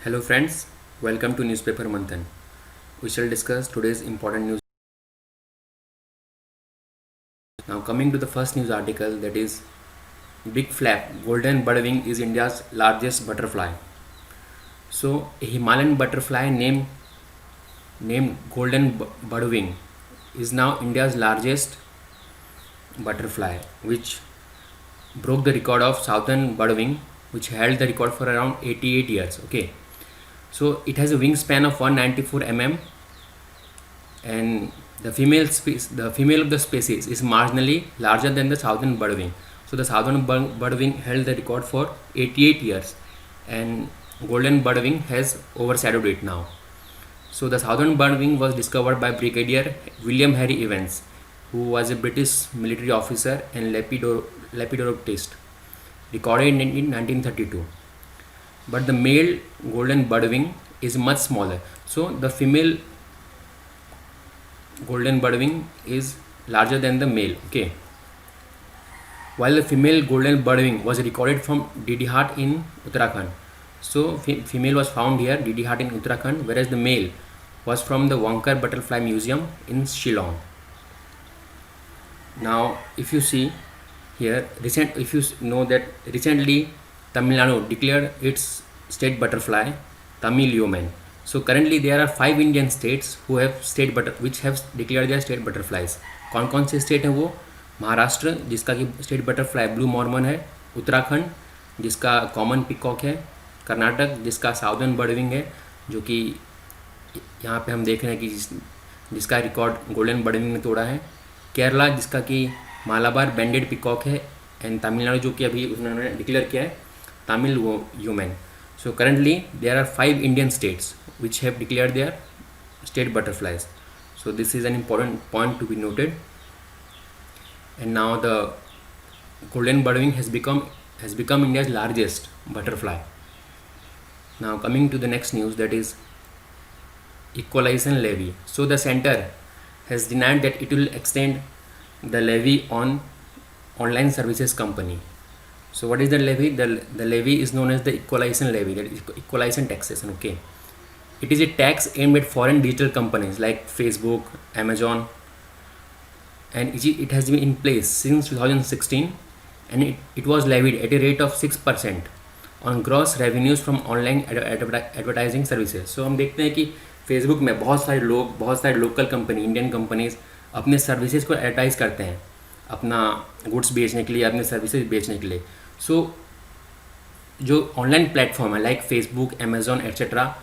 Hello friends, welcome to Newspaper Manthan. We shall discuss today's important news. Now coming to the first news article, that is Big Flap, golden birdwing is India's largest butterfly. So a Himalayan butterfly named golden birdwing is now India's largest butterfly, which broke the record of southern birdwing, which held the record for around 88 years. Okay, so it has a wingspan of 194 mm, and the female of the species is marginally larger than the southern birdwing. So the southern birdwing held the record for 88 years, and golden birdwing has overshadowed it now. So the southern birdwing was discovered by Brigadier William Harry Evans, who was a British military officer and lepidopterist, recorded in 1932. But the male golden birdwing is much smaller. So the female golden birdwing is larger than the male. Okay, while the female golden birdwing was recorded from Didihat in Uttarakhand. So female was found here, Didihat in Uttarakhand, whereas the male was from the Wankar Butterfly Museum in Shillong. Now if you see here, if you know that recently Tamil Nadu declared its state butterfly Tamil Yeoman. So currently there are 5 Indian states who have which have declared their state butterflies. कौन कौन से state हैं वो? महाराष्ट्र, जिसका कि state butterfly blue Mormon है, उत्तराखंड जिसका common peacock है, कर्नाटक जिसका साउदर्न बर्डविंग है, जो कि यहाँ पे हम देख रहे हैं कि जिसका रिकॉर्ड गोल्डन बर्डविंग ने तोड़ा है, केरला जिसका कि मालाबार बैंडेड पिकॉक है, एंड तमिलनाडु जो कि अभी उन्होंने डिक्लेयर किया है Tamil human. So currently there are 5 Indian states which have declared their state butterflies. So this is an important point to be noted. And now the golden birdwing has become India's largest butterfly. Now coming to the next news, that is equalization levy. So the center has denied that it will extend the levy on online services company. So what is the levy? The levy is known as the equalization levy, that is equalization taxation. Okay, it is a tax aimed at foreign digital companies like Facebook, Amazon, and it has been in place since 2016, and it was levied at a rate of 6% on gross revenues from online advertising services. So हम देखते हैं कि Facebook में बहुत सारे local company, Indian companies अपने services को advertise करते हैं अपना गुड्स बेचने के लिए, अपने सर्विसेज बेचने के लिए. सो जो ऑनलाइन प्लेटफॉर्म है लाइक फेसबुक, अमेज़ॉन एट्सेट्रा,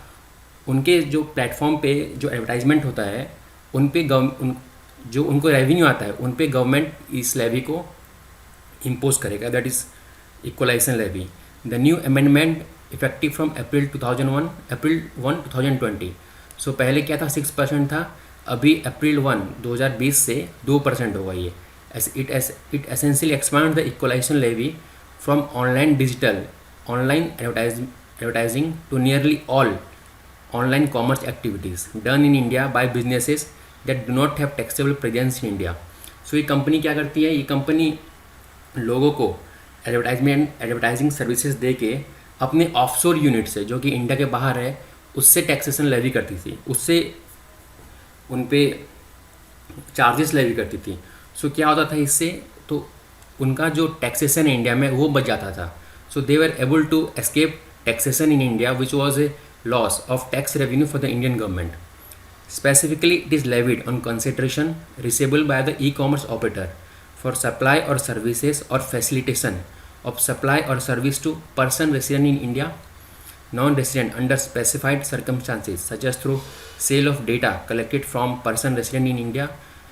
उनके जो प्लेटफॉर्म पे जो एडवर्टाइजमेंट होता है उन पे जो उनको रेवेन्यू आता है उन पे गवर्नमेंट इस लेवी को इम्पोज करेगा, that is equalisation levy. The new amendment effective from April 1 2020. So पहले क्या था, 6% था, अभी अप्रैल 1 2020 से 2% होगा ये. It essentially expands the equalization levy from online advertising to nearly all online commerce activities done in India by businesses that do not have taxable presence in India. So ये company क्या करती है, ये कंपनी लोगों को advertising services दे के अपने offshore unit से, जो कि इंडिया के बाहर है, उससे टैक्सेशन लेवी करती थी, उससे उन पे चार्जेस लेवी करती थी. सो क्या होता था इससे, तो उनका जो टैक्सेशन है इंडिया में वो बच जाता था. So they were able to escape taxation in India which was a loss of tax revenue for the Indian government. Specifically it is levied on consideration receivable by the e-commerce operator for supply और services और facilitation of supply or service to person resident in India, non-resident under specified circumstances such as through sale of data collected from person resident in India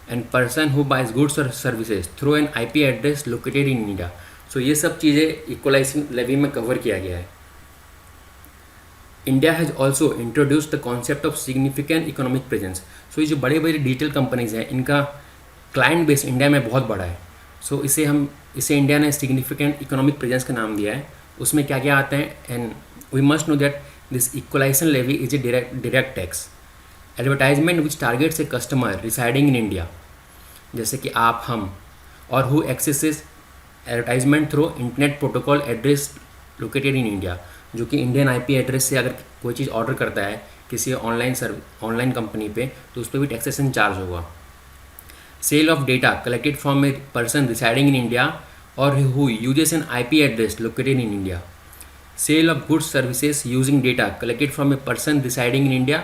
and person who buys goods or services through an IP address located in India. So ये सब चीज़ें equalisation levy में cover किया गया है. India has also introduce the concept of significant economic presence. So ये जो बड़े बड़े डिजिटल कंपनीज हैं इनका क्लाइंट बेस इंडिया में बहुत बड़ा है. सो इसे इंडिया ने सिग्निफिकेंट इकोनॉमिक प्रेजेंस का नाम दिया है. उसमें क्या क्या आता है, and we must know that this equalisation levy is a direct tax. Advertisement which targets a customer residing in India, जैसे कि आप, हम, और who accesses advertisement through internet protocol address located in India, जो कि इंडियन आईपी एड्रेस से अगर कोई चीज़ ऑर्डर करता है किसी ऑनलाइन कंपनी पे, तो उस पर भी टैक्सेशन चार्ज होगा. Sale of data collected from a person residing in India और who uses an IP address located in India. Sale of goods services using data collected from a person residing in India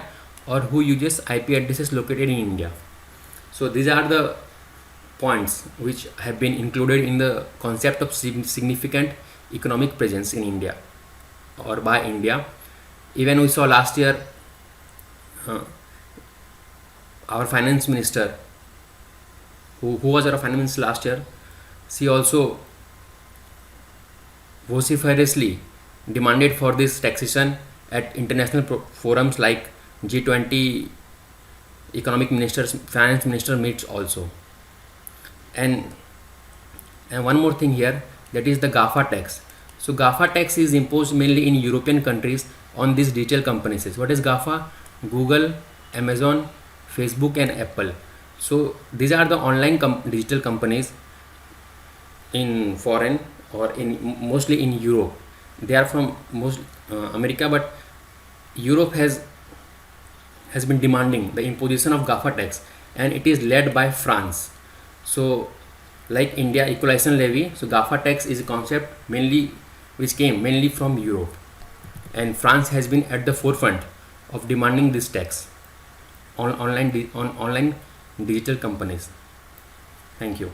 or who uses IP addresses located in India. So these are the points which have been included in the concept of significant economic presence in India or by India. Even we saw last year our finance minister, who was our finance minister last year, she also vociferously demanded for this taxation at international forums like G20 economic ministers, finance minister meets also. And one more thing here, that is the GAFA tax. So GAFA tax is imposed mainly in European countries on these digital companies. What is GAFA? Google, Amazon, Facebook and Apple. So these are the online digital companies in foreign or in mostly in Europe. They are from most America, but Europe has been demanding the imposition of GAFA tax, and it is led by France. So like India equalization levy, so GAFA tax is a concept which came mainly from Europe, and France has been at the forefront of demanding this tax on online digital companies. Thank you.